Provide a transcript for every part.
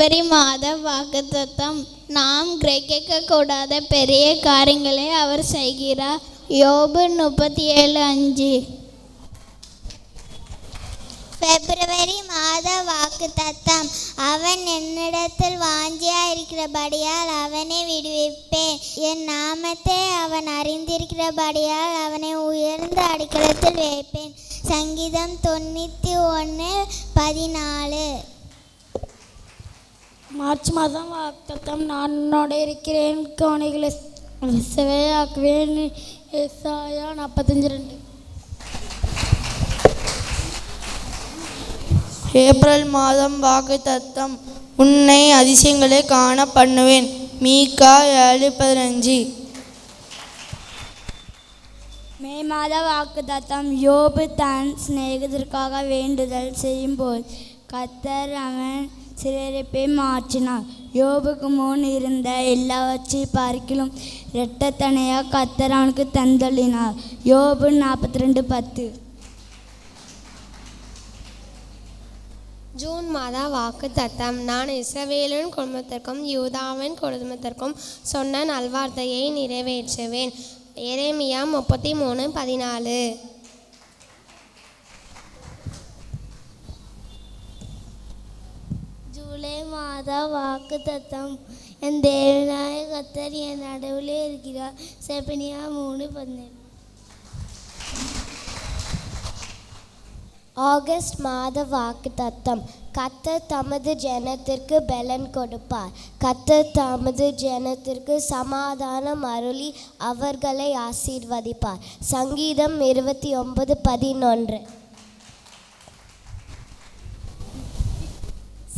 மாத வாக்குத்தத்தம். நாம் கிரகிக்கக்கூடாத பெரிய காரியங்களை அவர் செய்கிறார். யோபு 37:5. பிப்ரவரி மாத வாக்குத்தத்தம். அவன் என்னிடத்தில் வாஞ்சியாயிருக்கிறபடியால் அவனை விடுவிப்பேன். என் நாமத்தை அவன் அறிந்திருக்கிறபடியால் அவனை உயர்ந்த அடைக்கலத்தில் வைப்பேன். சங்கீதம் 91:14. மார்ச் மாதம் வாக்குத்தத்தம். நான் உன்னோடு இருக்கிறேன், கவனிகளை செவையாக்குவேன். ஏசாயா 45:2. ஏப்ரல் மாதம் வாக்குத்தத்தம். உன்னை அதிசயங்களை காண பண்ணுவேன். மீகா 7:15. மே மாத வாக்குத்தத்தம். யோபு தன் சிநேகிதருக்காக வேண்டுதல் செய்யும்போது கர்த்தர் அவன் சிறையிருப்பை மாற்றினார். யோபுக்கு முன் இருந்த எல்லாவற்றை பார்க்கிலும் இரட்டத்தனையாக கர்த்தர் அவனுக்கு தந்தளினார். யோபு 42:10. ஜூன் மாத வாக்குத்தத்தம். நான் இஸ்ரவேலின் குடும்பத்திற்கும் யூதாவின் குடும்பத்திற்கும் சொன்ன நல்வார்த்தையை நிறைவேற்றுவேன். எரேமியா 33:14. ஜூலை மாத வாக்குத்தத்தம். என் தேவனாய கர்த்தர் என் நடுவிலே இருக்கிறார். செபனியா 3:17. ஆகஸ்ட் மாத வாக்குத்தத்தம். கர்த்தர் தமது ஜனத்திற்கு பலன் கொடுப்பார். கர்த்தர் தமது ஜனத்திற்கு சமாதானம் அருளி அவர்களை ஆசீர்வதிப்பார். சங்கீதம் 29:11.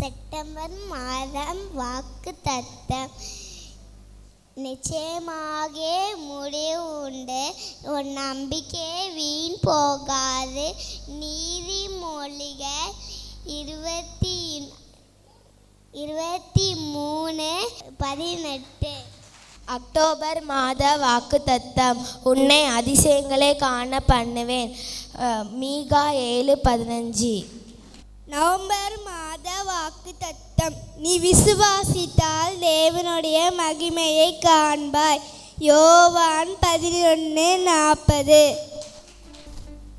செப்டம்பர் மாதம் வாக்குத்தத்தம். நிச்சயமாக முடிவு உண்டு, உன் நம்பிக்கை வீண் போகாது. நீதிமொழிகள் 23:18. அக்டோபர் மாத வாக்குத்தத்தம். உன்னை அதிசயங்களை காண பண்ணுவேன். மீகா 7:15. நவம்பர் மாத வாக்குத்தத்தம். நீ விசுவாசித்தால் தேவனுடைய மகிமையை காண்பாய். யோவான் 11:40.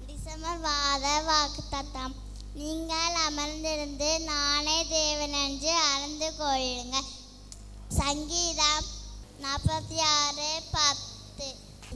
டிசம்பர் மாத வாக்குத்தத்தம். நீங்கள் அமர்ந்திருந்து நானே தேவன் என்று அறிந்து கொள்ளுங்கள். சங்கீதம் 46:10.